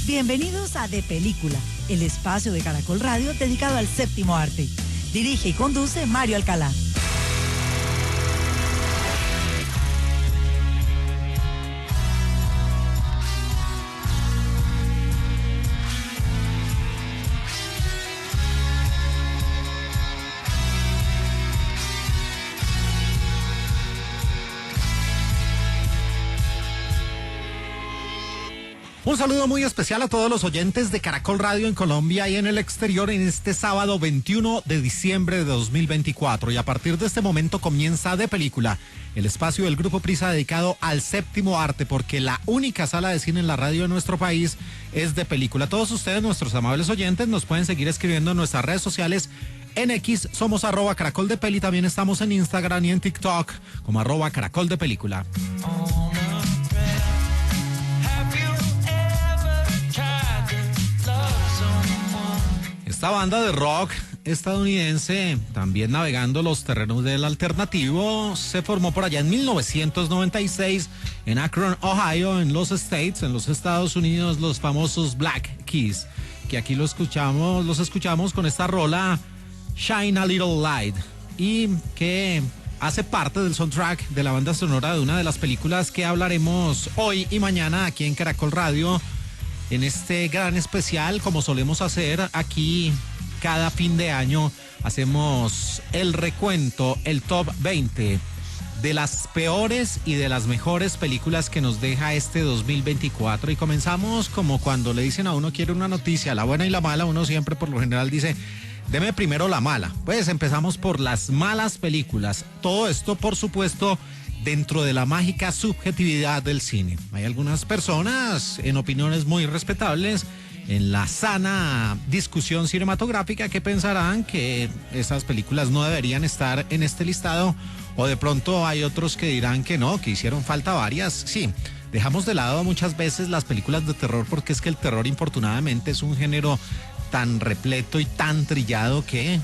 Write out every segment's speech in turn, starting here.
Bienvenidos a De Película, el espacio de Caracol Radio dedicado al séptimo arte. Dirige y conduce Mario Alcalá. Un saludo muy especial a todos los oyentes de Caracol Radio en Colombia y en el exterior en este sábado 21 de diciembre de 2024. Y a partir de este momento comienza De Película, el espacio del Grupo Prisa dedicado al séptimo arte, porque la única sala de cine en la radio de nuestro país es De Película. Todos ustedes, nuestros amables oyentes, nos pueden seguir escribiendo en nuestras redes sociales. En X somos @caracoldepeli, también estamos en Instagram y en TikTok como @caracoldepelícula. Esta banda de rock estadounidense, también navegando los terrenos del alternativo, se formó por allá en 1996 en Akron, Ohio, en los Estados Unidos, los famosos Black Keys, que aquí los escuchamos con esta rola Shine a Little Light, y que hace parte del soundtrack de la banda sonora de una de las películas que hablaremos hoy y mañana aquí en Caracol Radio. En este gran especial, como solemos hacer aquí cada fin de año, hacemos el recuento, el top 20 de las peores y de las mejores películas que nos deja este 2024. Y comenzamos como cuando le dicen a uno quiere una noticia, la buena y la mala, uno siempre por lo general dice, deme primero la mala. Pues empezamos por las malas películas. Todo esto, por supuesto, dentro de la mágica subjetividad del cine. Hay algunas personas en opiniones muy respetables, en la sana discusión cinematográfica, que pensarán que esas películas no deberían estar en este listado, o de pronto hay otros que dirán que no, que hicieron falta varias. Sí, dejamos de lado muchas veces las películas de terror, porque es que el terror, infortunadamente, es un género tan repleto y tan trillado que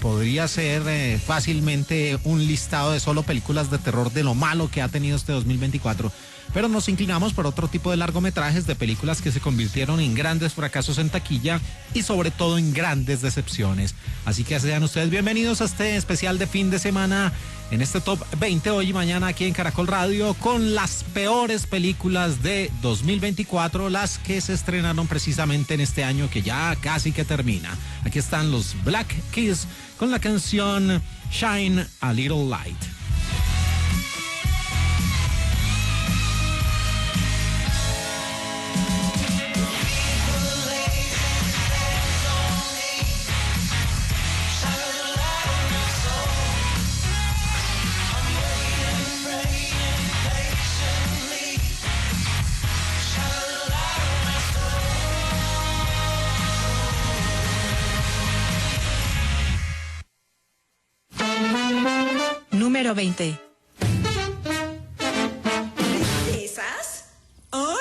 podría ser fácilmente un listado de solo películas de terror de lo malo que ha tenido este 2024. Pero nos inclinamos por otro tipo de largometrajes, de películas que se convirtieron en grandes fracasos en taquilla y sobre todo en grandes decepciones. Así que sean ustedes bienvenidos a este especial de fin de semana en este top 20 hoy y mañana aquí en Caracol Radio, con las peores películas de 2024, las que se estrenaron precisamente en este año que ya casi que termina. Aquí están los Black Keys con la canción Shine a Little Light. Número 20. ¿Princesas? ¡Oli!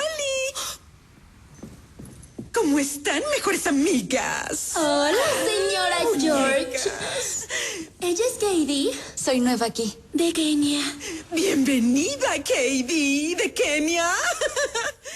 ¿Cómo están, mejores amigas? Hola, señora George. ¿Ella es Katie? Soy nueva aquí. De Kenia. Bienvenida, Katie, de Kenia.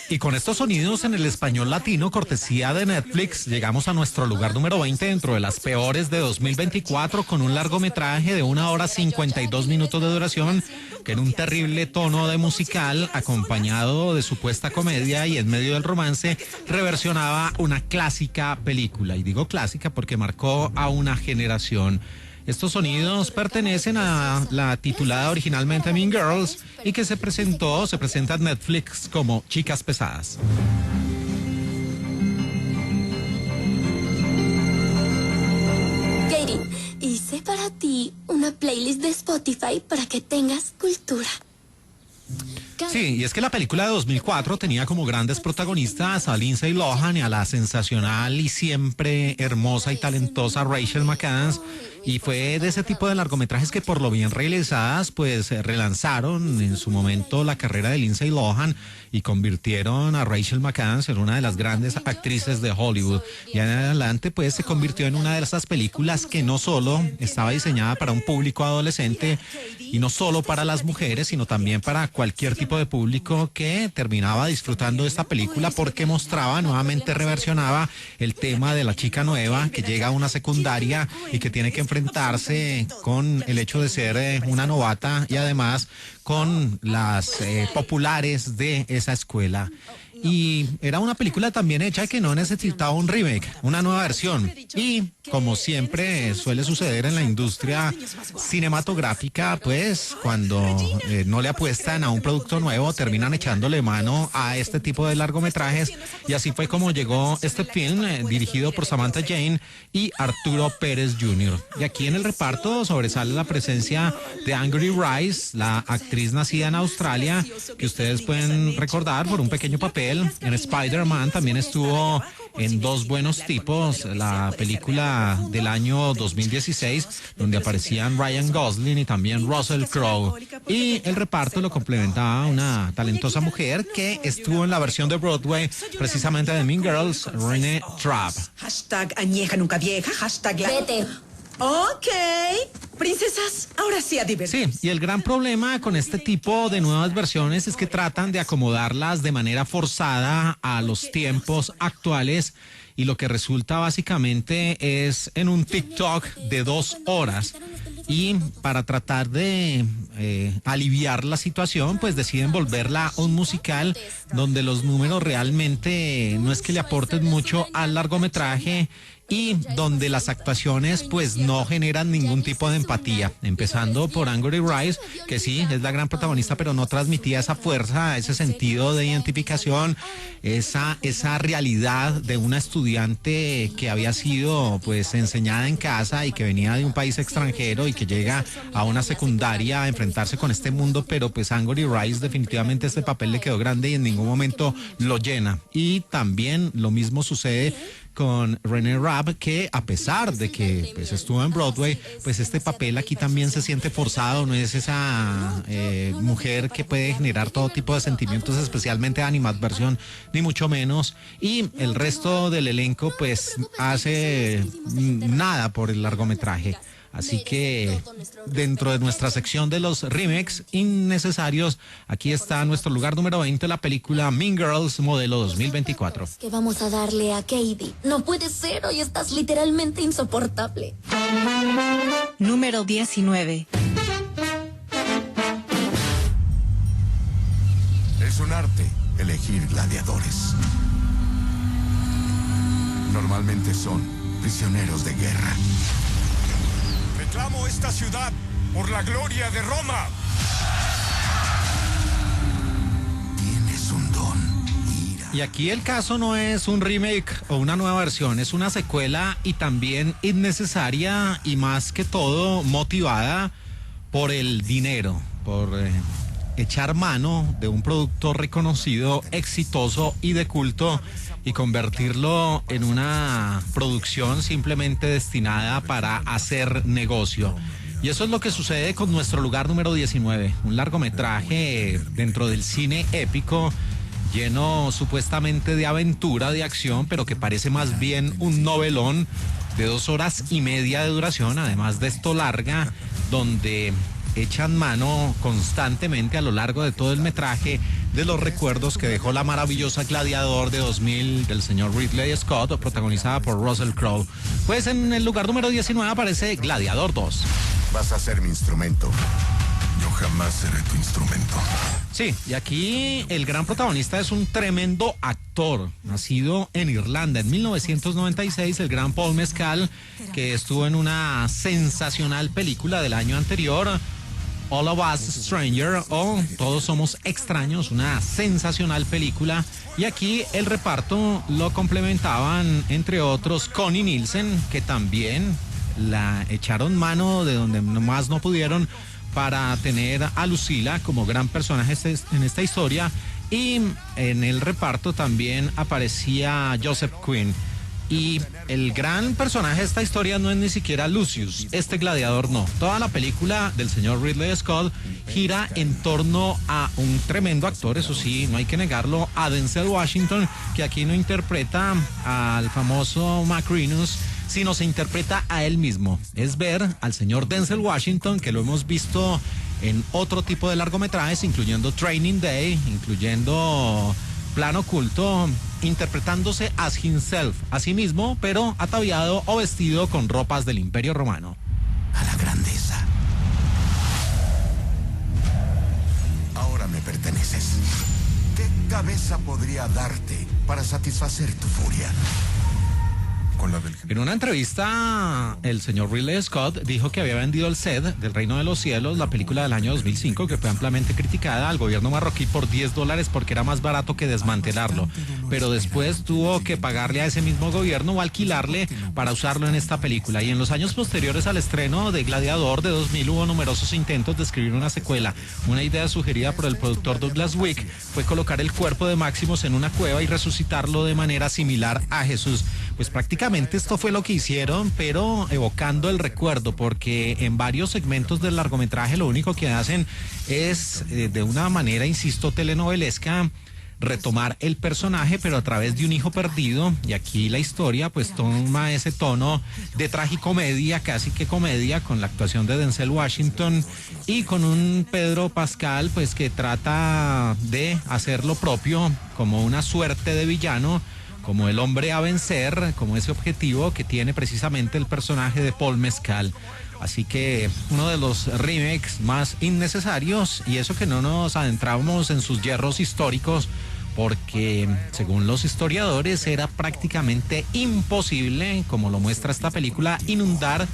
Y con estos sonidos en el español latino, cortesía de Netflix, llegamos a nuestro lugar número 20 dentro de las peores de 2024, con un largometraje de 1 hora 52 minutos de duración, que en un terrible tono de musical, acompañado de supuesta comedia y en medio del romance, reversionaba una clásica película. Y digo clásica porque marcó a una generación. Estos sonidos pertenecen a la titulada originalmente Mean Girls y que se presenta en Netflix como Chicas Pesadas. Katie, hice para ti una playlist de Spotify para que tengas cultura. Sí, y es que la película de 2004 tenía como grandes protagonistas a Lindsay Lohan y a la sensacional y siempre hermosa y talentosa Rachel McAdams, y fue de ese tipo de largometrajes que, por lo bien realizadas, pues relanzaron en su momento la carrera de Lindsay Lohan y convirtieron a Rachel McAdams en una de las grandes actrices de Hollywood. Y en adelante pues se convirtió en una de esas películas que no solo estaba diseñada para un público adolescente y no solo para las mujeres, sino también para cualquier tipo de de público que terminaba disfrutando de esta película porque mostraba, nuevamente reversionaba el tema de la chica nueva que llega a una secundaria y que tiene que enfrentarse con el hecho de ser una novata y además con las populares de esa escuela. Y era una película también hecha que no necesitaba un remake, una nueva versión. Y como siempre suele suceder en la industria cinematográfica, pues cuando no le apuestan a un producto nuevo, terminan echándole mano a este tipo de largometrajes. Y así fue como llegó este film, dirigido por Samantha Jane y Arturo Pérez Jr. Y aquí en el reparto sobresale la presencia de Angourie Rice, la actriz nacida en Australia, que ustedes pueden recordar por un pequeño papel en Spider-Man. También estuvo en Dos buenos tipos, la película del año 2016, donde aparecían Ryan Gosling y también Russell Crowe. Y el reparto lo complementaba una talentosa mujer que estuvo en la versión de Broadway, precisamente de Mean Girls, Renee Trapp. Hashtag añeja nunca vieja, hashtag la... Vete. Ok, princesas, ahora sí a divertirse. Sí, y el gran problema con este tipo de nuevas versiones es que tratan de acomodarlas de manera forzada a los tiempos actuales y lo que resulta básicamente es en un TikTok de 2 horas. Y para tratar de aliviar la situación, pues deciden volverla un musical donde los números realmente no es que le aporten mucho al largometraje y donde las actuaciones pues no generan ningún tipo de empatía, empezando por Angourie Rice, que sí, es la gran protagonista, pero no transmitía esa fuerza, ese sentido de identificación, esa realidad de una estudiante que había sido pues enseñada en casa y que venía de un país extranjero y que llega a una secundaria a enfrentarse con este mundo, pero pues Angourie Rice definitivamente este papel le quedó grande y en ningún momento lo llena. Y también lo mismo sucede con Renee Rapp, que a pesar de que pues estuvo en Broadway, pues este papel aquí también se siente forzado, no es esa mujer que puede generar todo tipo de sentimientos, especialmente de animadversión, ni mucho menos, y el resto del elenco pues hace nada por el largometraje. Así que dentro de nuestra sección de los remakes innecesarios, aquí está nuestro lugar número 20, la película Mean Girls, modelo 2024. ¿Qué vamos a darle a Katie? No puede ser, hoy estás literalmente insoportable. Número 19. Es un arte elegir gladiadores. Normalmente son prisioneros de guerra. Reclamo esta ciudad por la gloria de Roma. Tienes un don. Ira. Y aquí el caso no es un remake o una nueva versión, es una secuela y también innecesaria y más que todo motivada por el dinero, por echar mano de un producto reconocido, exitoso y de culto y convertirlo en una producción simplemente destinada para hacer negocio. Y eso es lo que sucede con nuestro lugar número 19, un largometraje dentro del cine épico lleno supuestamente de aventura, de acción, pero que parece más bien un novelón de 2 horas y media de duración, además de esto larga, donde echan mano constantemente a lo largo de todo el metraje de los recuerdos que dejó la maravillosa Gladiador de 2000 del señor Ridley Scott, protagonizada por Russell Crowe. Pues en el lugar número 19 aparece Gladiador 2. Vas a ser mi instrumento. Yo jamás seré tu instrumento. Sí, y aquí el gran protagonista es un tremendo actor, nacido en Irlanda en 1996, el gran Paul Mescal, que estuvo en una sensacional película del año anterior, All of Us Stranger, o Todos Somos Extraños, una sensacional película. Y aquí el reparto lo complementaban, entre otros, Connie Nielsen, que también la echaron mano de donde más no pudieron para tener a Lucila como gran personaje en esta historia. Y en el reparto también aparecía Joseph Quinn. Y el gran personaje de esta historia no es ni siquiera Lucius, este gladiador no. Toda la película del señor Ridley Scott gira en torno a un tremendo actor, eso sí, no hay que negarlo, a Denzel Washington, que aquí no interpreta al famoso Macrinus, sino se interpreta a él mismo. Es ver al señor Denzel Washington, que lo hemos visto en otro tipo de largometrajes, incluyendo Training Day, incluyendo Plan Oculto, interpretándose as himself, a sí mismo, pero ataviado o vestido con ropas del Imperio Romano. A la grandeza. Ahora me perteneces. ¿Qué cabeza podría darte para satisfacer tu furia? Con la del... En una entrevista, el señor Ridley Scott dijo que había vendido el set del Reino de los Cielos, la película del año 2005, que fue ampliamente criticada, al gobierno marroquí por $10 porque era más barato que desmantelarlo. Pero después tuvo que pagarle a ese mismo gobierno o alquilarle para usarlo en esta película. Y en los años posteriores al estreno de Gladiador de 2000 hubo numerosos intentos de escribir una secuela. Una idea sugerida por el productor Douglas Wick fue colocar el cuerpo de Máximos en una cueva y resucitarlo de manera similar a Jesús. Pues prácticamente esto fue lo que hicieron, pero evocando el recuerdo, porque en varios segmentos del largometraje lo único que hacen es, de una manera, insisto, telenovelesca, retomar el personaje, pero a través de un hijo perdido, y aquí la historia pues toma ese tono de tragicomedia, casi que comedia, con la actuación de Denzel Washington y con un Pedro Pascal pues que trata de hacer lo propio como una suerte de villano, como el hombre a vencer, como ese objetivo que tiene precisamente el personaje de Paul Mescal. Así que uno de los remakes más innecesarios, y eso que no nos adentramos en sus yerros históricos, porque según los historiadores era prácticamente imposible, como lo muestra esta película, inundar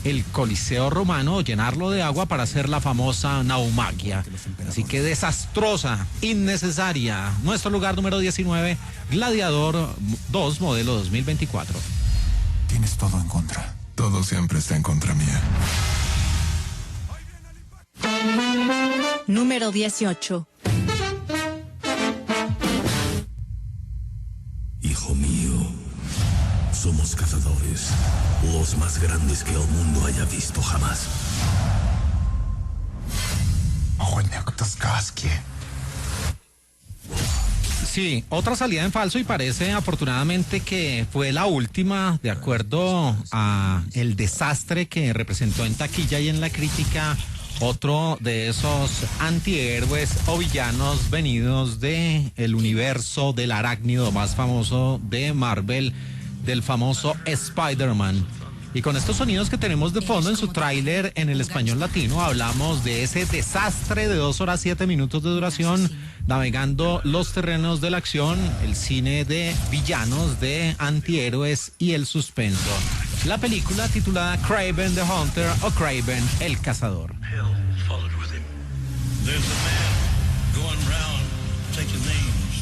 el Coliseo romano, llenarlo de agua para hacer la famosa naumaquia. Así que desastrosa, innecesaria. Nuestro lugar número 19, Gladiador 2, modelo 2024. Tienes todo en contra. Todo siempre está en contra mía. Número 18. Hijo mío, somos cazadores, los más grandes que el mundo haya visto jamás. Sí, otra salida en falso, y parece afortunadamente que fue la última, de acuerdo a el desastre que representó en taquilla y en la crítica. Otro de esos antihéroes o villanos venidos de el universo del arácnido más famoso de Marvel, del famoso Spider-Man. Y con estos sonidos que tenemos de fondo en su tráiler en el español latino, hablamos de ese desastre de 2 horas 7 minutos de duración, navegando los terrenos de la acción, el cine de villanos, de antihéroes y el suspenso. La película titulada Kraven the Hunter o Kraven el Cazador.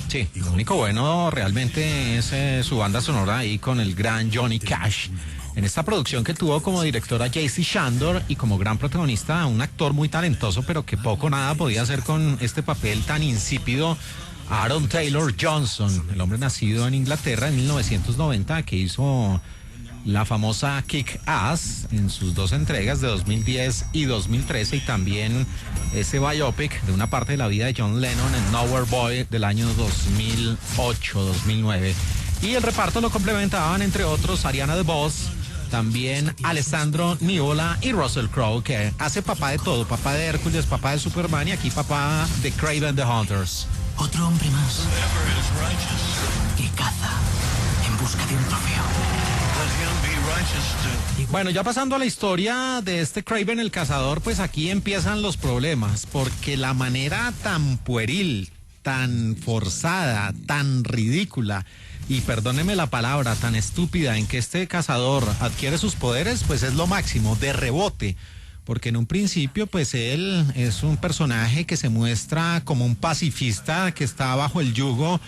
Sí, lo único bueno realmente es su banda sonora ahí con el gran Johnny Cash. En esta producción que tuvo como directora J.C. Chandor y como gran protagonista un actor muy talentoso, pero que poco o nada podía hacer con este papel tan insípido, Aaron Taylor Johnson, el hombre nacido en Inglaterra en 1990, que hizo la famosa Kick-Ass en sus 2 entregas de 2010 y 2013, y también ese biopic de una parte de la vida de John Lennon en Nowhere Boy del año 2008-2009. Y el reparto lo complementaban, entre otros, Ariana DeBose, también Alessandro Nivola y Russell Crowe, que hace papá de todo, papá de Hércules, papá de Superman y aquí papá de Kraven the Hunters. Otro hombre más que caza en busca de un trofeo. Bueno, ya pasando a la historia de este Kraven el Cazador, pues aquí empiezan los problemas, porque la manera tan pueril, tan forzada, tan ridícula, y perdóneme la palabra, tan estúpida en que este cazador adquiere sus poderes, pues es lo máximo, de rebote. Porque en un principio, pues él es un personaje que se muestra como un pacifista que está bajo el yugo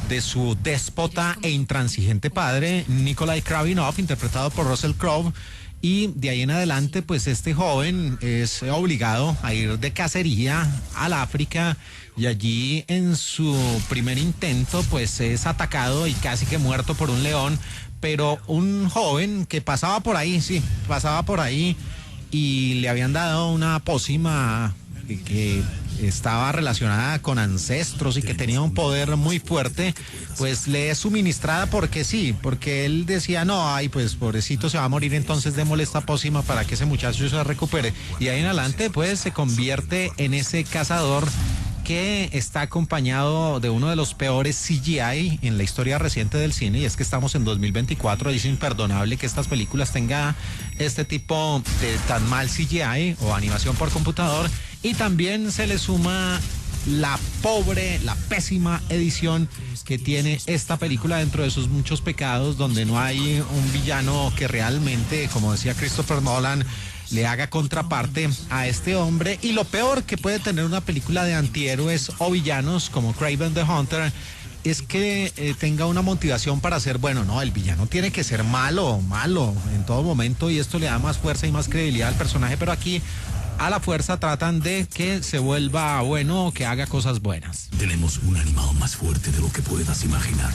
de su déspota e intransigente padre, Nikolai Kravinov, interpretado por Russell Crowe. Y de ahí en adelante, pues este joven es obligado a ir de cacería al África, y allí en su primer intento, pues es atacado y casi que muerto por un león. Pero un joven que pasaba por ahí, y le habían dado una pócima que estaba relacionada con ancestros y que tenía un poder muy fuerte, pues le es suministrada porque sí, porque él decía, no, ay, pues pobrecito se va a morir, entonces démosle esta pócima para que ese muchacho se recupere. Y ahí en adelante, pues se convierte en ese cazador que está acompañado de uno de los peores CGI en la historia reciente del cine, y es que estamos en 2024, y es imperdonable que estas películas tengan este tipo de tan mal CGI o animación por computador, y también se le suma la pésima edición que tiene esta película dentro de sus muchos pecados, donde no hay un villano que realmente, como decía Christopher Nolan, le haga contraparte a este hombre. Y lo peor que puede tener una película de antihéroes o villanos como Kraven the Hunter es que tenga una motivación para ser bueno. No, el villano tiene que ser malo en todo momento, y esto le da más fuerza y más credibilidad al personaje, pero aquí a la fuerza tratan de que se vuelva bueno o que haga cosas buenas. Tenemos un animal más fuerte de lo que puedas imaginar.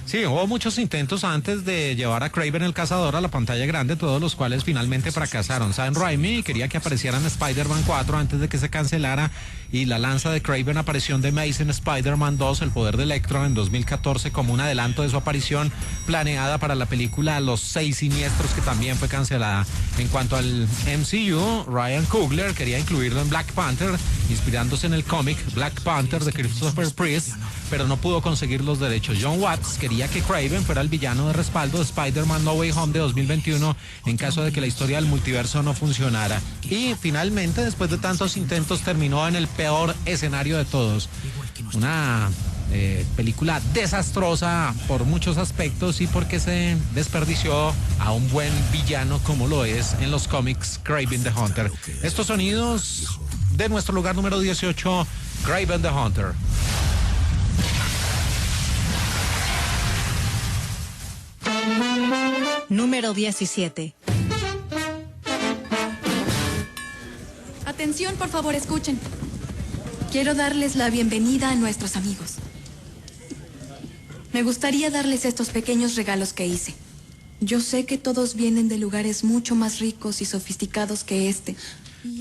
Sí, hubo muchos intentos antes de llevar a Kraven el Cazador a la pantalla grande, todos los cuales finalmente fracasaron. Sam Raimi quería que apareciera en Spider-Man 4 antes de que se cancelara, y la lanza de Kraven apareció en The Maze en Spider-Man 2, El Poder de Electro, en 2014, como un adelanto de su aparición planeada para la película Los Seis Siniestros, que también fue cancelada. En cuanto al MCU, Ryan Coogler quería incluirlo en Black Panther, inspirándose en el cómic Black Panther de Christopher Priest, pero no pudo conseguir los derechos. John Watts quería que Kraven fuera el villano de respaldo de Spider-Man No Way Home de 2021 en caso de que la historia del multiverso no funcionara. Y finalmente, después de tantos intentos, terminó en el peor escenario de todos. Una película desastrosa por muchos aspectos y porque se desperdició a un buen villano como lo es en los cómics Kraven the Hunter. Estos sonidos de nuestro lugar número 18, Kraven the Hunter. Número 17. Atención, por favor, escuchen. Quiero darles la bienvenida a nuestros amigos. Me gustaría darles estos pequeños regalos que hice. Yo sé que todos vienen de lugares mucho más ricos y sofisticados que este.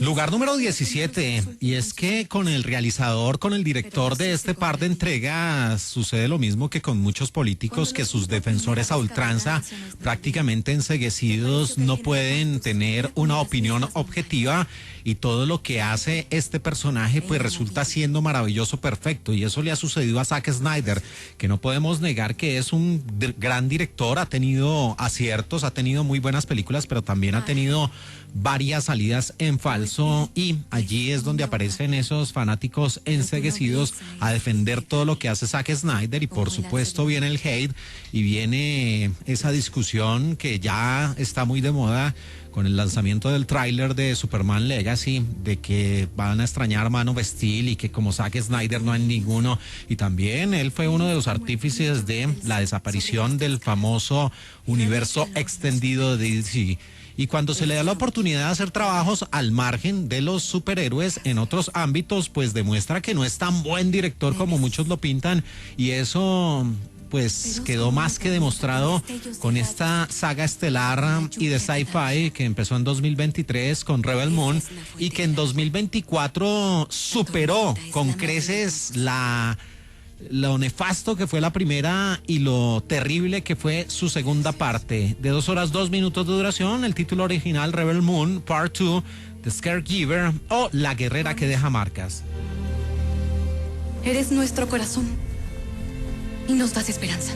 Lugar número 17, y es que con el realizador, con el director de este par de entregas, sucede lo mismo que con muchos políticos, que sus defensores a ultranza, prácticamente enceguecidos, no pueden tener una opinión objetiva, y todo lo que hace este personaje pues resulta siendo maravilloso, perfecto, y eso le ha sucedido a Zack Snyder, que no podemos negar que es un gran director, ha tenido aciertos, ha tenido muy buenas películas, pero también ha tenido varias salidas en falso, y allí es donde aparecen esos fanáticos enceguecidos a defender todo lo que hace Zack Snyder, y por supuesto viene el hate y viene esa discusión que ya está muy de moda con el lanzamiento del tráiler de Superman Legacy, de que van a extrañar Man of Steel y que como Zack Snyder no hay ninguno, y también él fue uno de los artífices de la desaparición del famoso universo extendido de DC. Y cuando se le da la oportunidad de hacer trabajos al margen de los superhéroes en otros ámbitos, pues demuestra que no es tan buen director como muchos lo pintan, y eso pues quedó más que demostrado con esta saga estelar y de sci-fi que empezó en 2023 con Rebel Moon, y que en 2024 superó con creces lo nefasto que fue la primera y lo terrible que fue su segunda parte. De 2 horas 2 minutos de duración, el título original Rebel Moon Part 2, The Scaregiver, o La Guerrera que deja marcas. Eres nuestro corazón y nos das esperanza.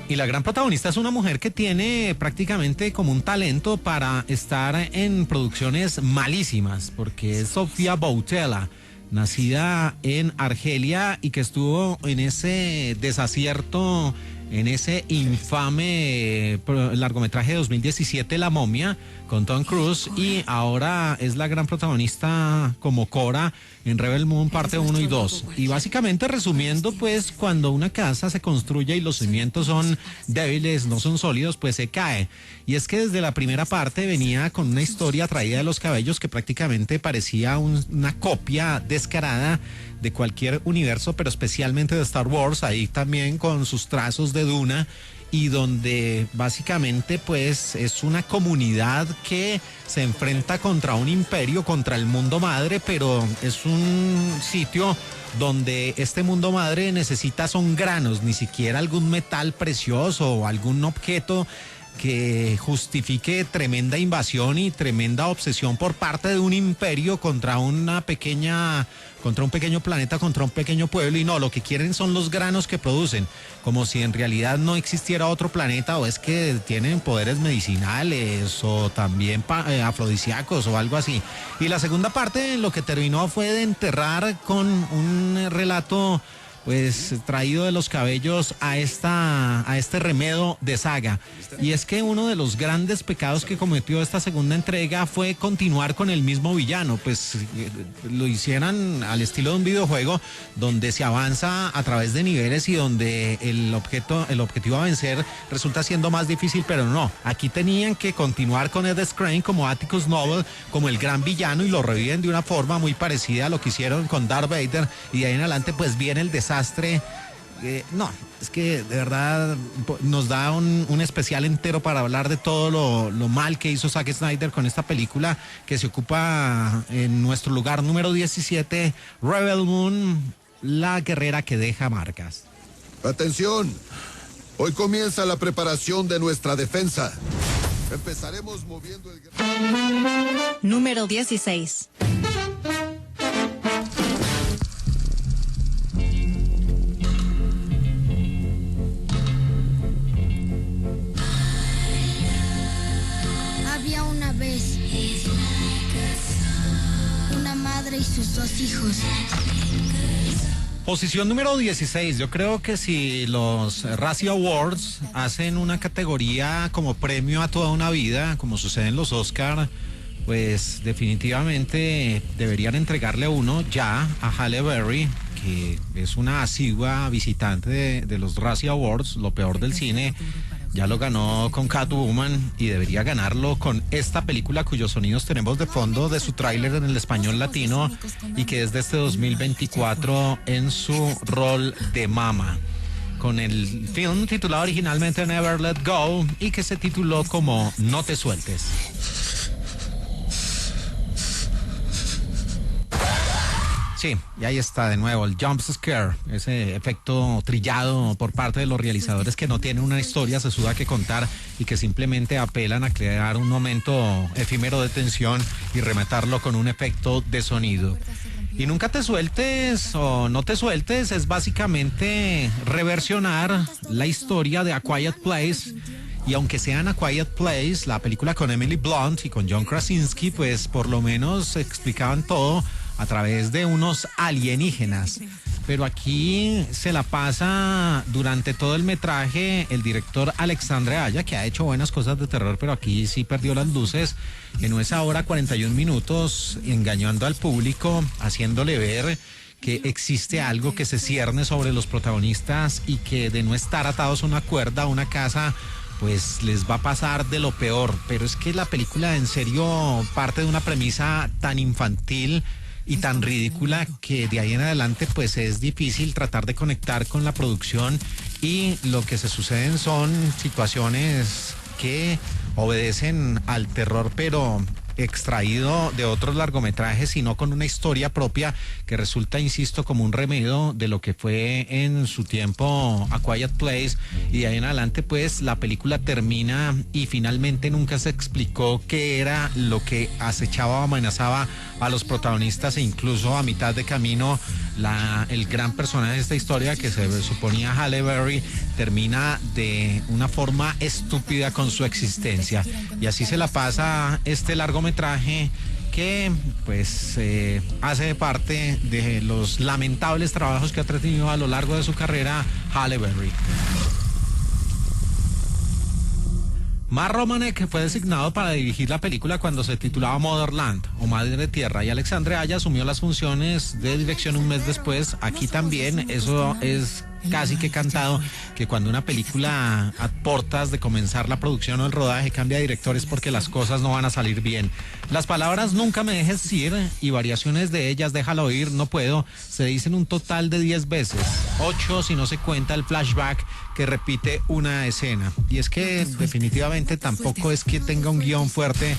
Y la gran protagonista es una mujer que tiene prácticamente como un talento para estar en producciones malísimas, porque es Sofía Boutella, nacida en Argelia y que estuvo en ese desacierto, en ese infame largometraje de 2017, La Momia, con Tom Cruise, y ahora es la gran protagonista como Cora en Rebel Moon parte 1 y 2. Y básicamente resumiendo, pues cuando una casa se construye y los cimientos son débiles, no son sólidos, pues se cae. Y es que desde la primera parte venía con una historia traída de los cabellos que prácticamente parecía una copia descarada de cualquier universo, pero especialmente de Star Wars, ahí también con sus trazos de Duna, y donde básicamente pues es una comunidad que se enfrenta contra un imperio, contra el mundo madre, pero es un sitio donde este mundo madre necesita son granos, ni siquiera algún metal precioso o algún objeto que justifique tremenda invasión y tremenda obsesión por parte de un imperio contra un pequeño planeta, contra un pequeño pueblo, y no, lo que quieren son los granos que producen, como si en realidad no existiera otro planeta, o es que tienen poderes medicinales o también afrodisíacos o algo así. Y la segunda parte lo que terminó fue de enterrar con un relato pues traído de los cabellos a este remedo de saga. Y es que uno de los grandes pecados que cometió esta segunda entrega fue continuar con el mismo villano, pues lo hicieran al estilo de un videojuego donde se avanza a través de niveles y donde el objetivo a vencer resulta siendo más difícil, pero no, aquí tenían que continuar con Ed Skrein como Atticus Noble, como el gran villano, y lo reviven de una forma muy parecida a lo que hicieron con Darth Vader, y de ahí en adelante pues viene el desastre. No, es que de verdad nos da un especial entero para hablar de todo lo mal que hizo Zack Snyder con esta película, que se ocupa en nuestro lugar número 17, Rebel Moon, la guerrera que deja marcas. Atención, hoy comienza la preparación de nuestra defensa. Empezaremos moviendo el... Número 16. Una madre y sus 2 hijos. Posición número 16. Yo creo que si los Razzie Awards hacen una categoría como premio a toda una vida, como sucede en los Oscar, pues definitivamente deberían entregarle uno ya a Halle Berry, que es una asidua visitante de los Razzie Awards, lo peor del cine. Ya lo ganó con Catwoman y debería ganarlo con esta película cuyos sonidos tenemos de fondo de su tráiler en el español latino y que es de este 2024 en su rol de Mama, con el film titulado originalmente Never Let Go y que se tituló como No te sueltes. Sí, y ahí está de nuevo el jump scare, ese efecto trillado por parte de los realizadores que no tienen una historia sesuda que contar y que simplemente apelan a crear un momento efímero de tensión y rematarlo con un efecto de sonido. Y Nunca te sueltes o No te sueltes es básicamente reversionar la historia de A Quiet Place. Y aunque sea en A Quiet Place, la película con Emily Blunt y con John Krasinski, pues por lo menos explicaban todo a través de unos alienígenas. Pero aquí se la pasa durante todo el metraje el director Alexandre Aya, que ha hecho buenas cosas de terror, pero aquí sí perdió las luces en esa hora 41 minutos, engañando al público, haciéndole ver que existe algo que se cierne sobre los protagonistas y que de no estar atados a una cuerda, a una casa, pues les va a pasar de lo peor. Pero es que la película en serio parte de una premisa tan infantil y tan ridícula que de ahí en adelante pues es difícil tratar de conectar con la producción, y lo que se suceden son situaciones que obedecen al terror, pero extraído de otros largometrajes, sino con una historia propia que resulta, insisto, como un remedio de lo que fue en su tiempo A Quiet Place, y de ahí en adelante pues la película termina y finalmente nunca se explicó qué era lo que acechaba o amenazaba a los protagonistas, e incluso a mitad de camino el gran personaje de esta historia, que se suponía Halle Berry, termina de una forma estúpida con su existencia. Y así se la pasa este largometraje que pues hace parte de los lamentables trabajos que ha tenido a lo largo de su carrera Halle Berry. Mark Romanek fue designado para dirigir la película cuando se titulaba Motherland o Madre Tierra, y Alexandre Aya asumió las funciones de dirección un mes después. Aquí también eso es casi que cantado que cuando una película a portas de comenzar la producción o el rodaje cambia de directores porque las cosas no van a salir bien. Las palabras "nunca me dejes ir" y variaciones de ellas "déjalo ir, no puedo" se dicen un total de 10 veces, 8 si no se cuenta el flashback que repite una escena. Y es que definitivamente tampoco es que tenga un guión fuerte,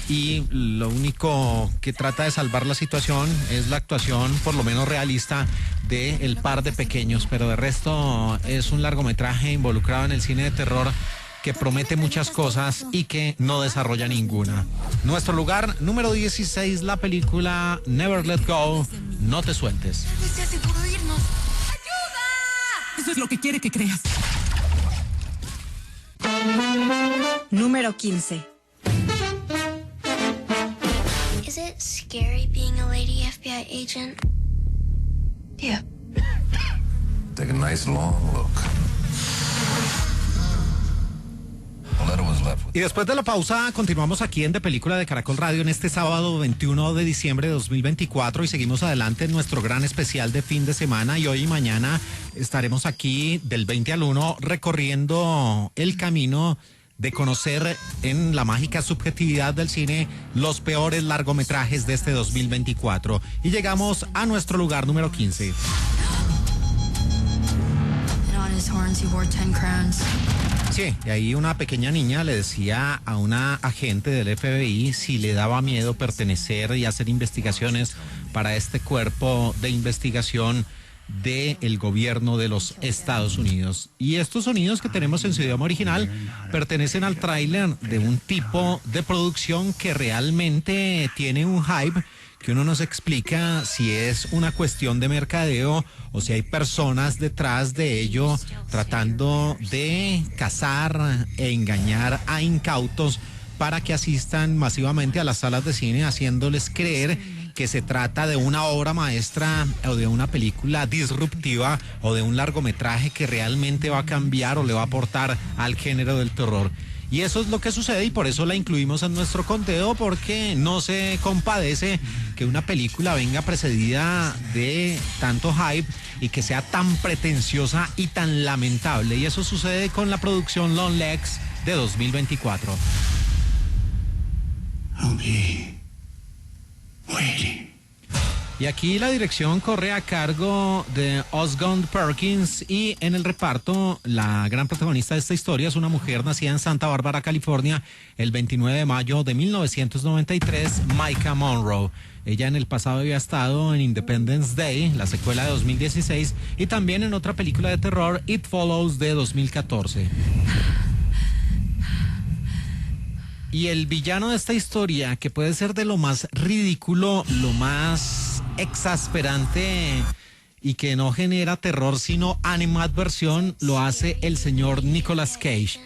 y lo único que trata de salvar la situación es la actuación, por lo menos realista, de el par de pequeños, pero de resto es un largometraje involucrado en el cine de terror que promete muchas cosas y que no desarrolla ninguna. Nuestro lugar número 16, la película Never Let Go, No te sueltes. Se aseguró irnos. ¡Ayuda! Eso es lo que quiere que creas. Número 15. Is it scary being a lady FBI agent? Yeah. Take a nice long look. Y después de la pausa continuamos aquí en De Película de Caracol Radio en este sábado 21 de diciembre de 2024 y seguimos adelante en nuestro gran especial de fin de semana, y hoy y mañana estaremos aquí del 20 al 1 recorriendo el camino de conocer en la mágica subjetividad del cine los peores largometrajes de este 2024. Y llegamos a nuestro lugar número 15. Sí, y ahí una pequeña niña le decía a una agente del FBI si le daba miedo pertenecer y hacer investigaciones para este cuerpo de investigación del gobierno de los Estados Unidos. Y estos sonidos que tenemos en su idioma original pertenecen al tráiler de un tipo de producción que realmente tiene un hype que uno no se explica si es una cuestión de mercadeo o si hay personas detrás de ello tratando de cazar e engañar a incautos para que asistan masivamente a las salas de cine, haciéndoles creer que se trata de una obra maestra o de una película disruptiva o de un largometraje que realmente va a cambiar o le va a aportar al género del terror. Y eso es lo que sucede, y por eso la incluimos en nuestro conteo, porque no se compadece que una película venga precedida de tanto hype y que sea tan pretenciosa y tan lamentable. Y eso sucede con la producción Long Legs de 2024. Y aquí la dirección corre a cargo de Osgood Perkins, y en el reparto la gran protagonista de esta historia es una mujer nacida en Santa Bárbara, California, el 29 de mayo de 1993, Maika Monroe. Ella en el pasado había estado en Independence Day, la secuela de 2016, y también en otra película de terror, It Follows, de 2014. Y el villano de esta historia, que puede ser de lo más ridículo, lo más exasperante y que no genera terror sino animadversión, lo hace el señor Nicolas Cage.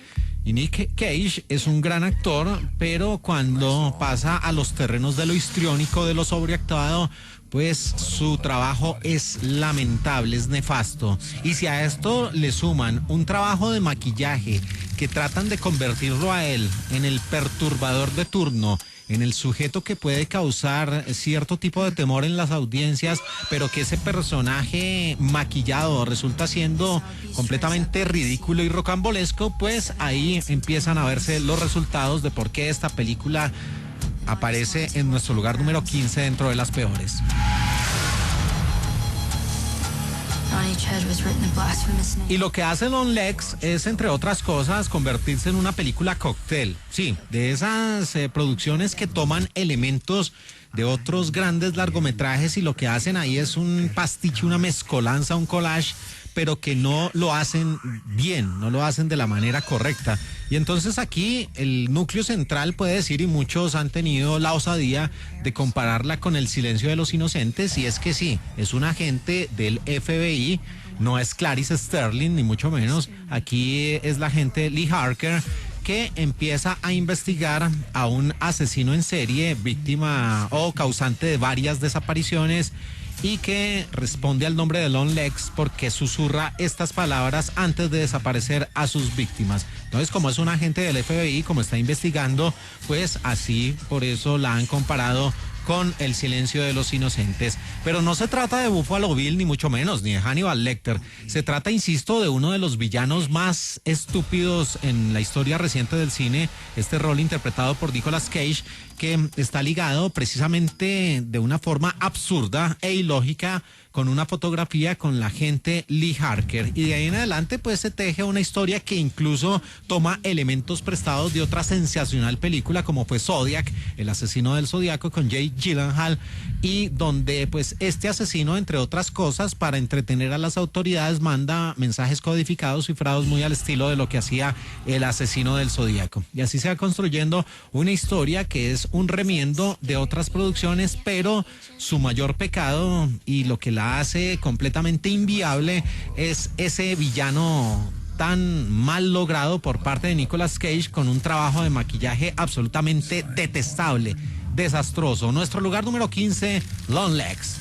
Y Nick Cage es un gran actor, pero cuando pasa a los terrenos de lo histriónico, de lo sobreactuado, pues su trabajo es lamentable, es nefasto. Y si a esto le suman un trabajo de maquillaje que tratan de convertirlo a él en el perturbador de turno, en el sujeto que puede causar cierto tipo de temor en las audiencias, pero que ese personaje maquillado resulta siendo completamente ridículo y rocambolesco, pues ahí empiezan a verse los resultados de por qué esta película aparece en nuestro lugar número 15 dentro de las peores. Y lo que hace Long Legs es, entre otras cosas, convertirse en una película cóctel. Sí, de esas producciones que toman elementos de otros grandes largometrajes y lo que hacen ahí es un pastiche, una mezcolanza, un collage, pero que no lo hacen bien, no lo hacen de la manera correcta. Y entonces aquí el núcleo central puede decir, y muchos han tenido la osadía de compararla con El silencio de los inocentes, y es que sí, es un agente del FBI, no es Clarice Sterling, ni mucho menos. Aquí es la agente Lee Harker, que empieza a investigar a un asesino en serie, víctima o causante de varias desapariciones, y que responde al nombre de Long Legs porque susurra estas palabras antes de desaparecer a sus víctimas. Entonces, como es un agente del FBI, como está investigando, pues así por eso la han comparado con El silencio de los inocentes. Pero no se trata de Buffalo Bill, ni mucho menos, ni de Hannibal Lecter. Se trata, insisto, de uno de los villanos más estúpidos en la historia reciente del cine, este rol interpretado por Nicolas Cage, que está ligado precisamente de una forma absurda e ilógica con una fotografía con la agente Lee Harker, y de ahí en adelante pues se teje una historia que incluso toma elementos prestados de otra sensacional película como fue Zodiac, el asesino del Zodiaco, con Jake Gyllenhaal, y donde pues este asesino, entre otras cosas, para entretener a las autoridades, manda mensajes codificados, cifrados, muy al estilo de lo que hacía el asesino del Zodiaco, y así se va construyendo una historia que es un remiendo de otras producciones, pero su mayor pecado y lo que la hace completamente inviable es ese villano tan mal logrado por parte de Nicolas Cage, con un trabajo de maquillaje absolutamente detestable, desastroso. Nuestro lugar número 15, Longlegs.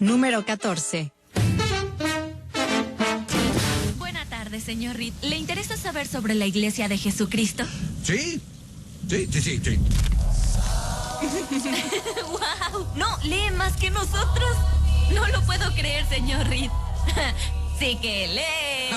Número 14. Buenas tardes, señor Reed. ¿Le interesa saber sobre la Iglesia de Jesucristo? Sí. ¡Wow! No, lee más que nosotros. No lo puedo creer, señor Reed. Sí que lee.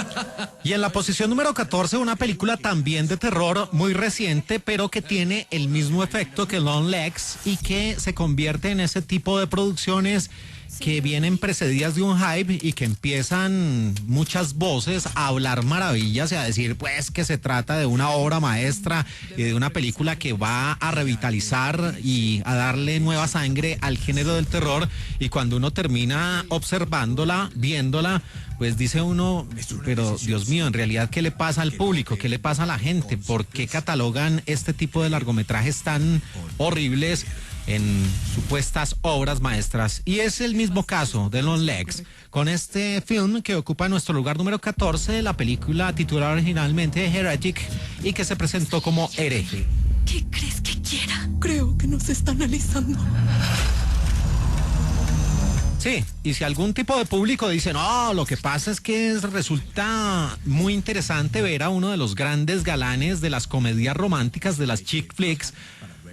Y en la posición número 14, una película también de terror muy reciente, pero que tiene el mismo efecto que Longlegs y que se convierte en ese tipo de producciones que vienen precedidas de un hype y que empiezan muchas voces a hablar maravillas y a decir pues que se trata de una obra maestra y de una película que va a revitalizar y a darle nueva sangre al género del terror, y cuando uno termina observándola, viéndola, pues dice uno, pero Dios mío, en realidad, ¿qué le pasa al público? ¿Qué le pasa a la gente? ¿Por qué catalogan este tipo de largometrajes tan horribles en supuestas obras maestras? Y es el mismo caso de Longlegs, con este film que ocupa nuestro lugar número 14, la película titulada originalmente Heretic y que se presentó como Hereje. ¿Qué crees que quiera? Creo que nos está analizando. Sí, y si algún tipo de público dice, no, lo que pasa es que resulta muy interesante ver a uno de los grandes galanes de las comedias románticas, de las chick flicks,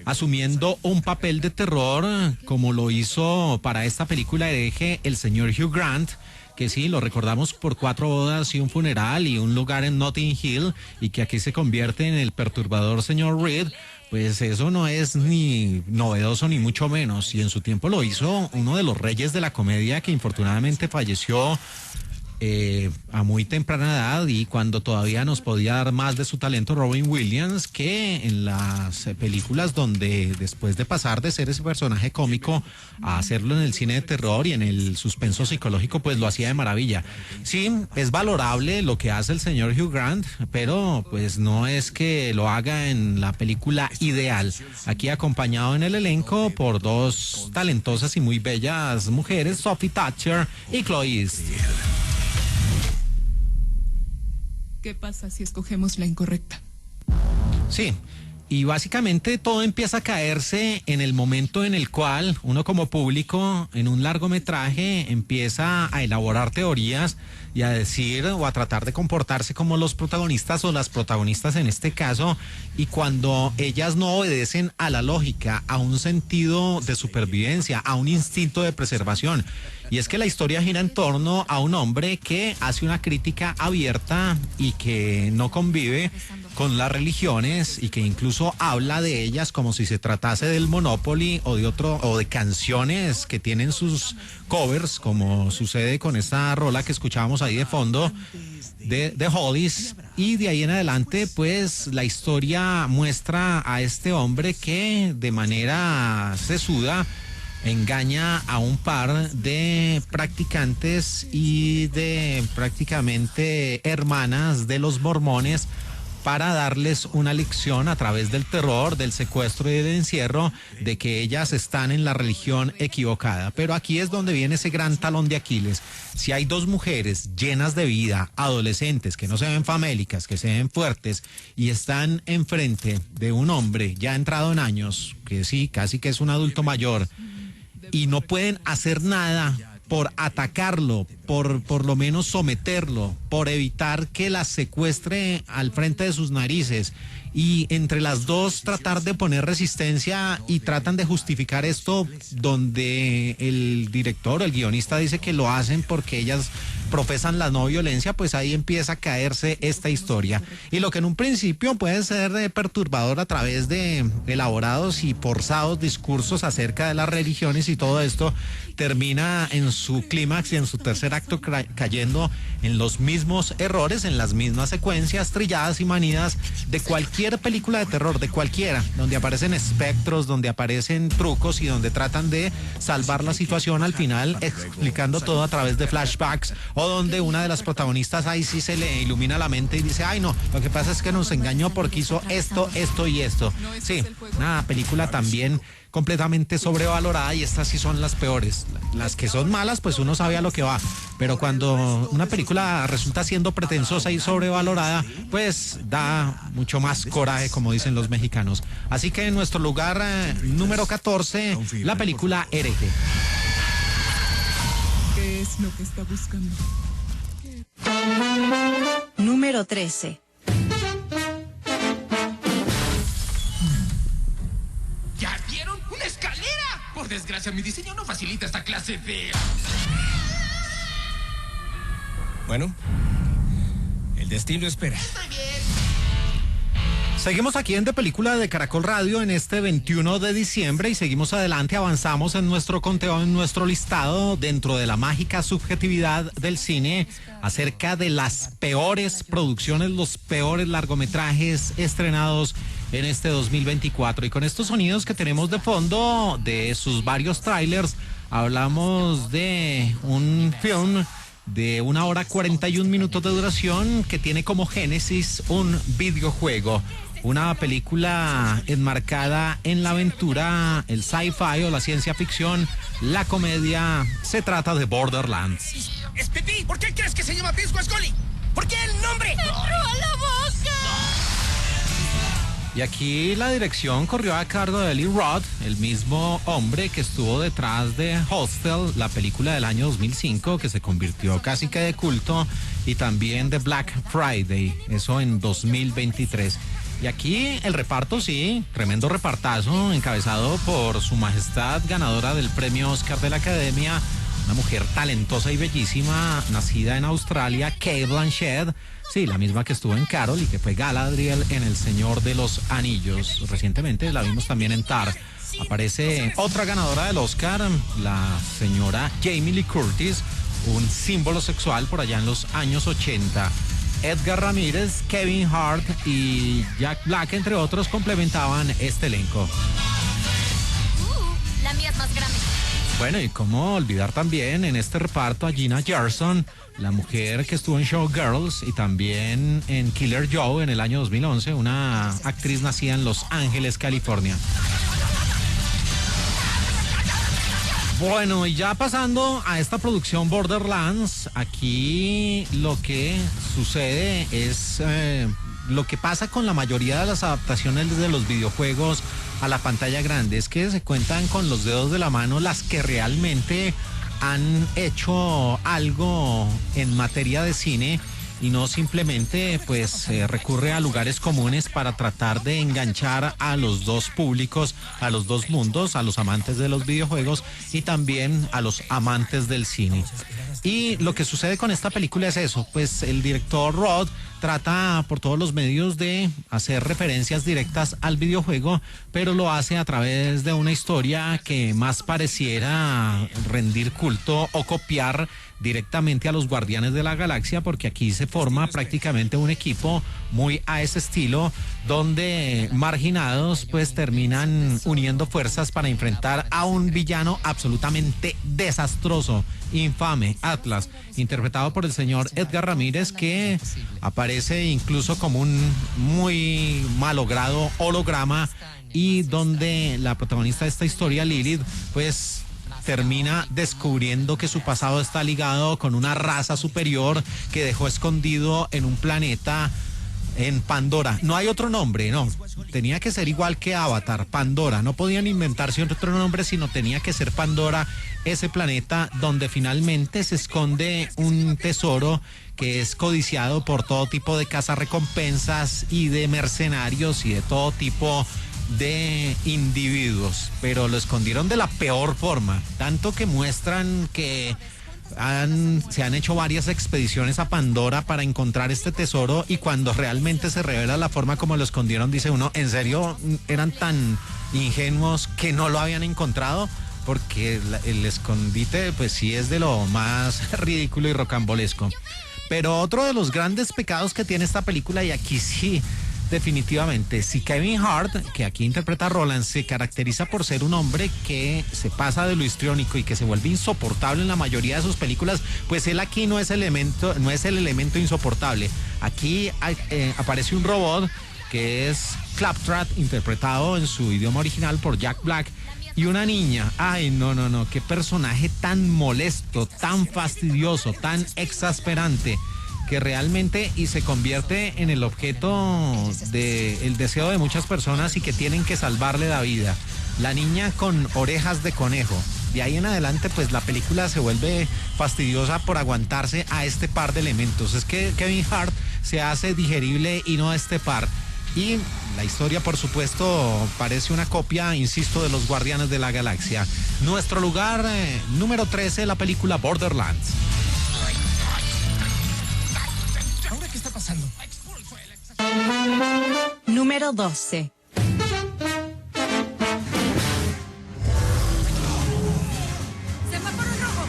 asumiendo un papel de terror como lo hizo para esta película Hereje el señor Hugh Grant, que sí, lo recordamos por 4 bodas y un funeral y un lugar en Notting Hill, y que aquí se convierte en el perturbador señor Reed. Pues eso no es ni novedoso ni mucho menos, y en su tiempo lo hizo uno de los reyes de la comedia que infortunadamente falleció a muy temprana edad, y cuando todavía nos podía dar más de su talento Robin Williams, que en las películas donde después de pasar de ser ese personaje cómico a hacerlo en el cine de terror y en el suspenso psicológico, pues lo hacía de maravilla. Sí, es valorable lo que hace el señor Hugh Grant, pero pues no es que lo haga en la película ideal. Aquí acompañado en el elenco por 2 talentosas y muy bellas mujeres, Sophie Thatcher y Chloe East. ¿Qué pasa si escogemos la incorrecta? Sí, y básicamente todo empieza a caerse en el momento en el cual uno como público en un largometraje empieza a elaborar teorías y a decir o a tratar de comportarse como los protagonistas o las protagonistas en este caso, y cuando ellas no obedecen a la lógica, a un sentido de supervivencia, a un instinto de preservación. Y es que la historia gira en torno a un hombre que hace una crítica abierta y que no convive con las religiones, y que incluso habla de ellas como si se tratase del Monopoly o de canciones que tienen sus covers, como sucede con esta rola que escuchábamos ahí de fondo de The Hollies. Y de ahí en adelante pues la historia muestra a este hombre que de manera sesuda engaña a un par de practicantes y de prácticamente hermanas de los mormones para darles una lección a través del terror, del secuestro y del encierro, de que ellas están en la religión equivocada. Pero aquí es donde viene ese gran talón de Aquiles. Si hay 2 mujeres llenas de vida, adolescentes, que no se ven famélicas, que se ven fuertes, y están enfrente de un hombre ya entrado en años, que sí, casi que es un adulto mayor, y no pueden hacer nada por atacarlo, por lo menos someterlo, por evitar que la secuestre al frente de sus narices. Y entre las dos tratar de poner resistencia y tratan de justificar esto donde el director o el guionista dice que lo hacen porque ellas profesan la no violencia, pues ahí empieza a caerse esta historia. Y lo que en un principio puede ser perturbador a través de elaborados y forzados discursos acerca de las religiones y todo esto, termina en su clímax y en su tercer acto cayendo en los mismos errores, en las mismas secuencias trilladas y manidas de cualquier película de terror, de cualquiera, donde aparecen espectros, donde aparecen trucos y donde tratan de salvar la situación al final, explicando todo a través de flashbacks, o donde una de las protagonistas ahí sí se le ilumina la mente y dice, ay no, lo que pasa es que nos engañó porque hizo esto, esto y esto. Sí, una película también completamente sobrevalorada, y estas sí son las peores. Las que son malas, pues uno sabe a lo que va, pero cuando una película resulta siendo pretenciosa y sobrevalorada, pues da mucho más coraje, como dicen los mexicanos. Así que en nuestro lugar número 14, la película Hereje. ¿Qué es lo que está buscando? Número 13. ¿Ya vieron? ¡Una escalera! Por desgracia, mi diseño no facilita esta clase de... Bueno, el destino espera. Estoy bien. Seguimos aquí en De Película de Caracol Radio en este 21 de diciembre y seguimos adelante, avanzamos en nuestro conteo, en nuestro listado dentro de la mágica subjetividad del cine acerca de las peores producciones, los peores largometrajes estrenados en este 2024. Y con estos sonidos que tenemos de fondo de sus varios trailers, hablamos de un film de 1 hora 41 minutos de duración que tiene como génesis un videojuego. Una película enmarcada en la aventura, el sci-fi o la ciencia ficción, la comedia. Se trata de Borderlands. ¡Es Pipí! ¿Por qué crees que se llama Pisco Scully? ¿Por qué el nombre? ¡Entró a la boca! Y aquí la dirección corrió a cargo de Eli Roth, el mismo hombre que estuvo detrás de Hostel, la película del año 2005, que se convirtió casi que de culto, y también de Black Friday, eso en 2023. Y aquí el reparto, sí, tremendo repartazo, encabezado por su majestad ganadora del premio Oscar de la Academia, una mujer talentosa y bellísima, nacida en Australia, Cate Blanchett, sí, la misma que estuvo en Carol y que fue Galadriel en El Señor de los Anillos. Recientemente la vimos también en Tar. Aparece otra ganadora del Oscar, la señora Jamie Lee Curtis, un símbolo sexual por allá en los años 80. Edgar Ramírez, Kevin Hart y Jack Black, entre otros, complementaban este elenco. La mía es más grande. Bueno, y cómo olvidar también en este reparto a Gina Gerson, la mujer que estuvo en Showgirls y también en Killer Joe en el año 2011, una actriz nacida en Los Ángeles, California. Bueno, y ya pasando a esta producción Borderlands, aquí lo que sucede es lo que pasa con la mayoría de las adaptaciones de los videojuegos a la pantalla grande, es que se cuentan con los dedos de la mano las que realmente han hecho algo en materia de cine y no simplemente pues recurre a lugares comunes para tratar de enganchar a los dos públicos, a los dos mundos, a los amantes de los videojuegos y también a los amantes del cine. Y lo que sucede con esta película es eso, pues el director Roth trata por todos los medios de hacer referencias directas al videojuego, pero lo hace a través de una historia que más pareciera rendir culto o copiar directamente a los Guardianes de la Galaxia, porque aquí se forma prácticamente un equipo muy a ese estilo, donde marginados pues terminan uniendo fuerzas para enfrentar a un villano absolutamente desastroso, infame, Atlas, interpretado por el señor Edgar Ramírez, que aparece incluso como un muy malogrado holograma, y donde la protagonista de esta historia, Lilith, pues termina descubriendo que su pasado está ligado con una raza superior que dejó escondido en un planeta en Pandora. No hay otro nombre, no. Tenía que ser igual que Avatar, Pandora. No podían inventarse otro nombre, sino tenía que ser Pandora ese planeta donde finalmente se esconde un tesoro que es codiciado por todo tipo de cazarrecompensas y de mercenarios y de todo tipo de individuos, pero lo escondieron de la peor forma, tanto que muestran que se han hecho varias expediciones a Pandora para encontrar este tesoro, y cuando realmente se revela la forma como lo escondieron, dice uno, ¿en serio eran tan ingenuos que no lo habían encontrado? Porque el escondite pues sí es de lo más ridículo y rocambolesco. Pero otro de los grandes pecados que tiene esta película, y aquí sí, definitivamente, si Kevin Hart, que aquí interpreta a Roland, se caracteriza por ser un hombre que se pasa de lo histriónico y que se vuelve insoportable en la mayoría de sus películas, pues él aquí no es el elemento insoportable. Aquí aparece un robot que es Claptrap, interpretado en su idioma original por Jack Black, y una niña. Ay, no, qué personaje tan molesto, tan fastidioso, tan exasperante, que realmente y se convierte en el objeto del deseo de muchas personas y que tienen que salvarle la vida. La niña con orejas de conejo. De ahí en adelante, pues la película se vuelve fastidiosa por aguantarse a este par de elementos. Es que Kevin Hart se hace digerible y no a este par. Y la historia, por supuesto, parece una copia, insisto, de los Guardianes de la Galaxia. Nuestro lugar número 13, la película Borderlands. ¿Ahora qué está pasando? Número 12. Semáforo rojo.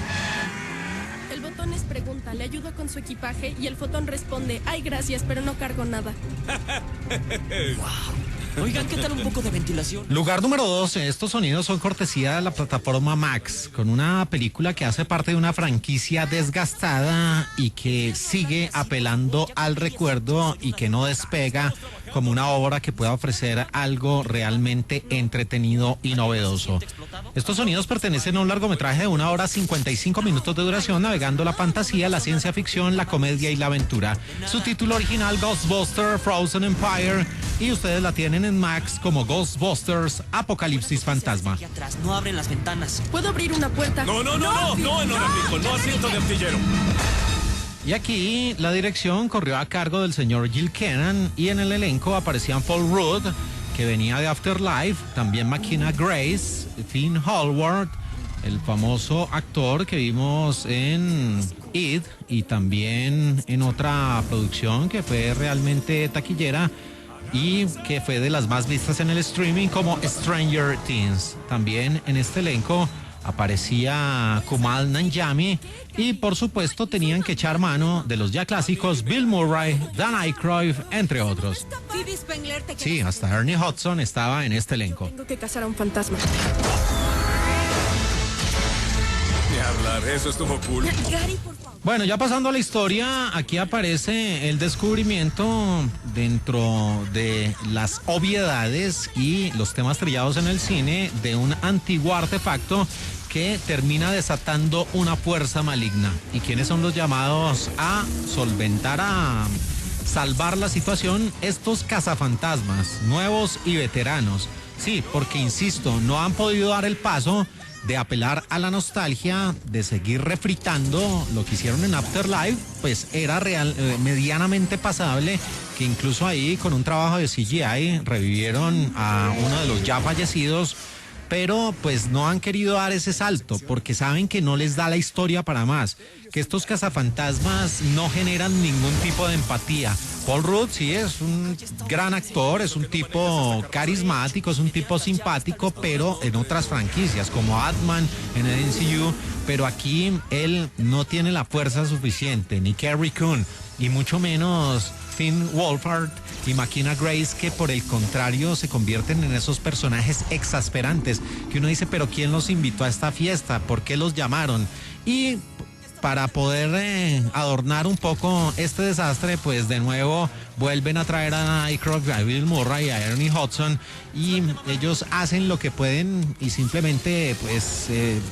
El botón es pregunta, le ayudo con su equipaje y el fotón responde, ay, gracias, pero no cargo nada. Wow. Oigan, ¿qué tal un poco de ventilación? Lugar número 12. Estos sonidos son cortesía de la plataforma Max, con una película que hace parte de una franquicia desgastada y que sigue apelando al recuerdo y que no despega como una obra que pueda ofrecer algo realmente entretenido y novedoso. Estos sonidos pertenecen a un largometraje de 1 hora 55 minutos de duración, navegando la fantasía, la ciencia ficción, la comedia y la aventura. Su título original, Ghostbusters Frozen Empire, y ustedes la tienen en Max como Ghostbusters Apocalipsis Fantasma. Aquí atrás, no abren las ventanas. ¿Puedo abrir una puerta? No, Honorapico, no asiento de artillero. Y aquí la dirección corrió a cargo del señor Gil Kenan, y en el elenco aparecían Paul Rudd, que venía de Afterlife, también McKenna Grace, Finn Hallward, el famoso actor que vimos en It y también en otra producción que fue realmente taquillera y que fue de las más vistas en el streaming, como Stranger Things. También en este elenco aparecía Kumail Nanjiani, y por supuesto tenían que echar mano de los ya clásicos Bill Murray, Dan Aykroyd, entre otros. Sí, hasta Ernie Hudson estaba en este elenco. Tengo que cazar a un fantasma. Ni hablar, eso estuvo cool. Gary, por favor. Bueno, ya pasando a la historia, aquí aparece el descubrimiento dentro de las obviedades y los temas trillados en el cine de un antiguo artefacto que termina desatando una fuerza maligna. ¿Y quiénes son los llamados a solventar, a salvar la situación? Estos cazafantasmas, nuevos y veteranos. Sí, porque insisto, no han podido dar el paso de apelar a la nostalgia, de seguir refritando lo que hicieron en Afterlife, pues era medianamente pasable, que incluso ahí con un trabajo de CGI revivieron a uno de los ya fallecidos, pero pues no han querido dar ese salto porque saben que no les da la historia para más, que estos cazafantasmas no generan ningún tipo de empatía. Paul Rudd sí es un gran actor, es un tipo carismático, es un tipo simpático, pero en otras franquicias como Ant-Man en el MCU, pero aquí él no tiene la fuerza suficiente, ni Carrie Coon, y mucho menos Finn Wolfhard y McKenna Grace, que por el contrario se convierten en esos personajes exasperantes que uno dice, pero ¿quién los invitó a esta fiesta? ¿Por qué los llamaron? Y para poder adornar un poco este desastre, pues de nuevo vuelven a traer a Aykroyd, a Bill Murray, a Ernie Hudson, y ellos hacen lo que pueden y simplemente pues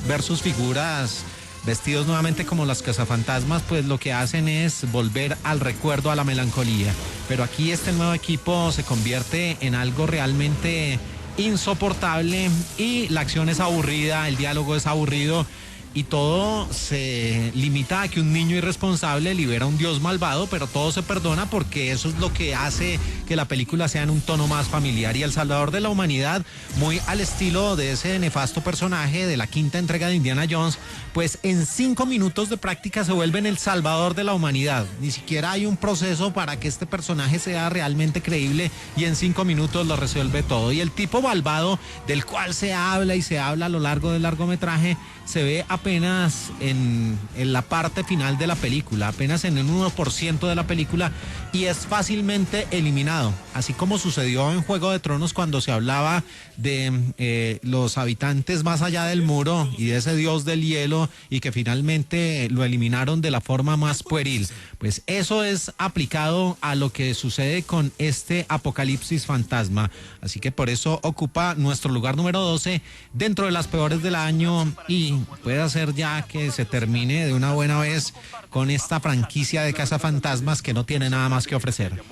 ver sus figuras vestidos nuevamente como las cazafantasmas, pues lo que hacen es volver al recuerdo, a la melancolía. Pero aquí este nuevo equipo se convierte en algo realmente insoportable y la acción es aburrida, el diálogo es aburrido y todo se limita a que un niño irresponsable libera a un dios malvado, pero todo se perdona porque eso es lo que hace que la película sea en un tono más familiar. Y el salvador de la humanidad, muy al estilo de ese nefasto personaje de la quinta entrega de Indiana Jones, pues en 5 minutos de práctica se vuelve en el salvador de la humanidad. Ni siquiera hay un proceso para que este personaje sea realmente creíble y en 5 minutos lo resuelve todo. Y el tipo malvado del cual se habla y se habla a lo largo del largometraje se ve apenas en la parte final de la película, apenas en el 1% de la película, y es fácilmente eliminado, así como sucedió en Juego de Tronos cuando se hablaba de los habitantes más allá del muro y de ese dios del hielo, y que finalmente lo eliminaron de la forma más pueril. Pues eso es aplicado a lo que sucede con este Apocalipsis Fantasma, así que por eso ocupa nuestro lugar número 12 dentro de las peores del año, y puede hacer ya que se termine de una buena vez con esta franquicia de cazafantasmas que no tiene nada más que ofrecer.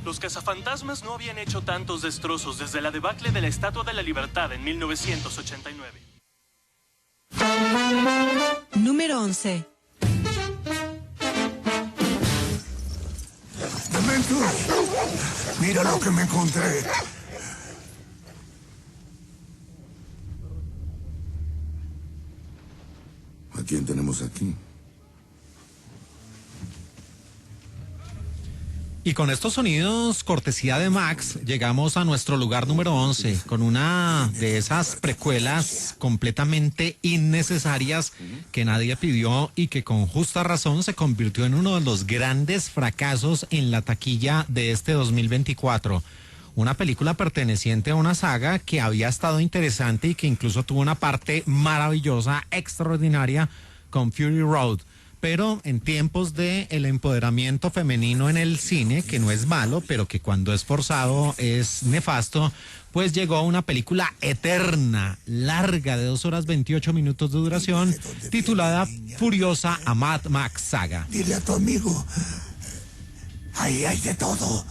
Los cazafantasmas no habían hecho tantos destrozos desde la debacle de la Estatua de la Libertad en 1989. Número 11. ¡Dementos! ¡Mira lo que me encontré! ¿A quién tenemos aquí? Y con estos sonidos, cortesía de Max, llegamos a nuestro lugar número 11, con una de esas precuelas completamente innecesarias que nadie pidió y que con justa razón se convirtió en uno de los grandes fracasos en la taquilla de este 2024. Una película perteneciente a una saga que había estado interesante y que incluso tuvo una parte maravillosa, extraordinaria, con Fury Road. Pero en tiempos de el empoderamiento femenino en el cine, que no es malo, pero que cuando es forzado es nefasto, pues llegó una película eterna, larga, de 2 horas 28 minutos de duración, titulada Furiosa a Mad Max Saga. Dile a tu amigo, ahí hay de todo.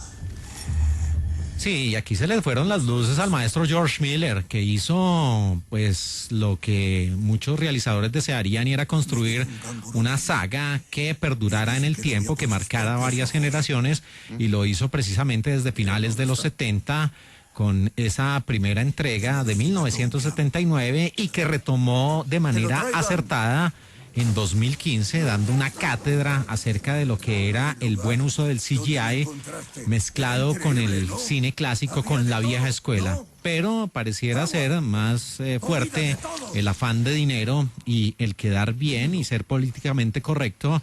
Sí, y aquí se le fueron las luces al maestro George Miller, que hizo pues lo que muchos realizadores desearían, y era construir una saga que perdurara en el tiempo, que marcara varias generaciones, y lo hizo precisamente desde finales de los 70 con esa primera entrega de 1979 y que retomó de manera acertada en 2015, dando una cátedra acerca de lo que era el buen uso del CGI mezclado con el cine clásico, con la vieja escuela. Pero pareciera ser más fuerte el afán de dinero y el quedar bien y ser políticamente correcto,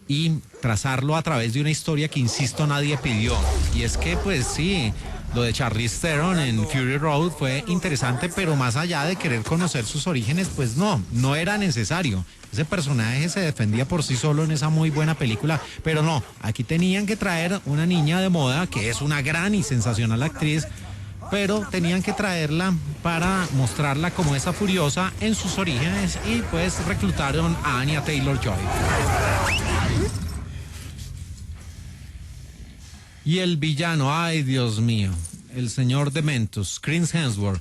y trazarlo a través de una historia que, insisto, nadie pidió. Y es que, pues sí, lo de Charlize Theron en Fury Road fue interesante, pero más allá de querer conocer sus orígenes, pues no era necesario. Ese personaje se defendía por sí solo en esa muy buena película, pero no, aquí tenían que traer una niña de moda, que es una gran y sensacional actriz, pero tenían que traerla para mostrarla como esa furiosa en sus orígenes, y pues reclutaron a Anya Taylor-Joy. Y el villano, ay Dios mío, el señor Dementos, Chris Hemsworth,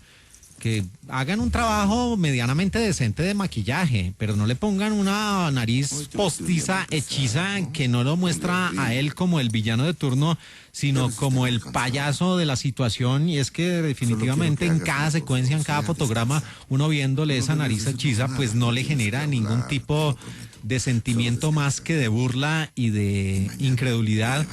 que hagan un trabajo medianamente decente de maquillaje, pero no le pongan una nariz postiza, hechiza, que no lo muestra a él como el villano de turno, sino como el payaso de la situación. Y es que definitivamente en cada secuencia, en cada fotograma, uno viéndole esa nariz hechiza, pues no le genera ningún tipo de sentimiento más que de burla y de incredulidad,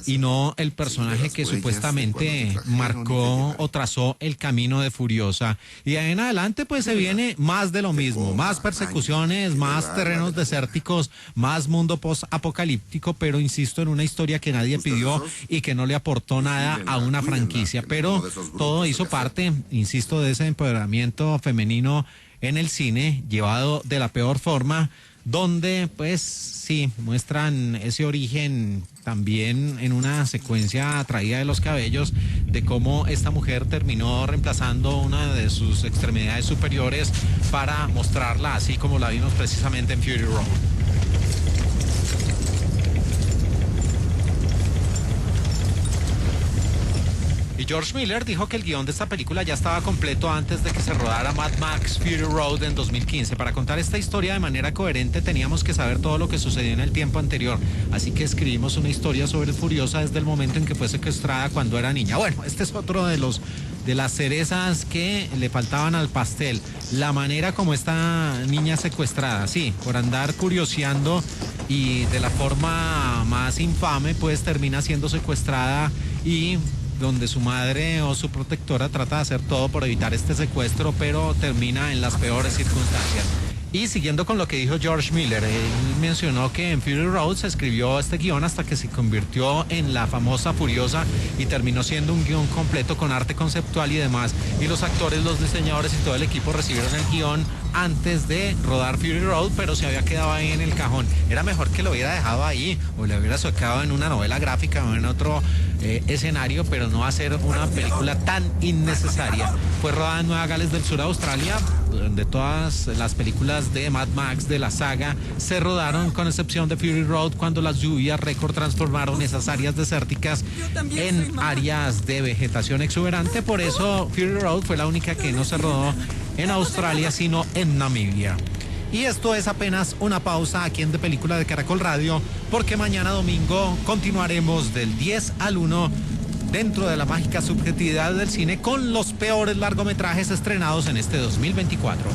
y no el personaje que supuestamente marcó o trazó el camino de Furiosa. Y de ahí en adelante pues se viene más de lo mismo, más persecuciones, más terrenos desérticos, más mundo post-apocalíptico, pero insisto, en una historia que nadie pidió y que no le aportó nada a una franquicia, pero todo hizo parte, insisto, de ese empoderamiento femenino en el cine, llevado de la peor forma, donde pues sí, muestran ese origen también en una secuencia traída de los cabellos, de cómo esta mujer terminó reemplazando una de sus extremidades superiores para mostrarla así como la vimos precisamente en Fury Road. Y George Miller dijo que el guión de esta película ya estaba completo antes de que se rodara Mad Max Fury Road en 2015. Para contar esta historia de manera coherente teníamos que saber todo lo que sucedió en el tiempo anterior. Así que escribimos una historia sobre Furiosa desde el momento en que fue secuestrada cuando era niña. Bueno, este es otro de las cerezas que le faltaban al pastel. La manera como esta niña secuestrada, sí, por andar curioseando y de la forma más infame, pues termina siendo secuestrada y donde su madre o su protectora trata de hacer todo por evitar este secuestro, pero termina en las peores circunstancias. Y siguiendo con lo que dijo George Miller, él mencionó que en Fury Road se escribió este guión hasta que se convirtió en la famosa Furiosa y terminó siendo un guión completo con arte conceptual y demás. Y los actores, los diseñadores y todo el equipo recibieron el guión antes de rodar Fury Road, pero se había quedado ahí en el cajón. Era mejor que lo hubiera dejado ahí o lo hubiera sacado en una novela gráfica o en otro escenario, pero no hacer una película tan innecesaria. Fue rodada en Nueva Gales del Sur, Australia, donde todas las películas de Mad Max de la saga se rodaron, con excepción de Fury Road, cuando las lluvias récord transformaron esas áreas desérticas en áreas de vegetación exuberante. Por eso Fury Road fue la única que no se rodó en Australia, sino en Namibia. Y esto es apenas una pausa aquí en De Película de Caracol Radio, porque mañana domingo continuaremos del 10 al 1 dentro de la mágica subjetividad del cine con los peores largometrajes estrenados en este 2024.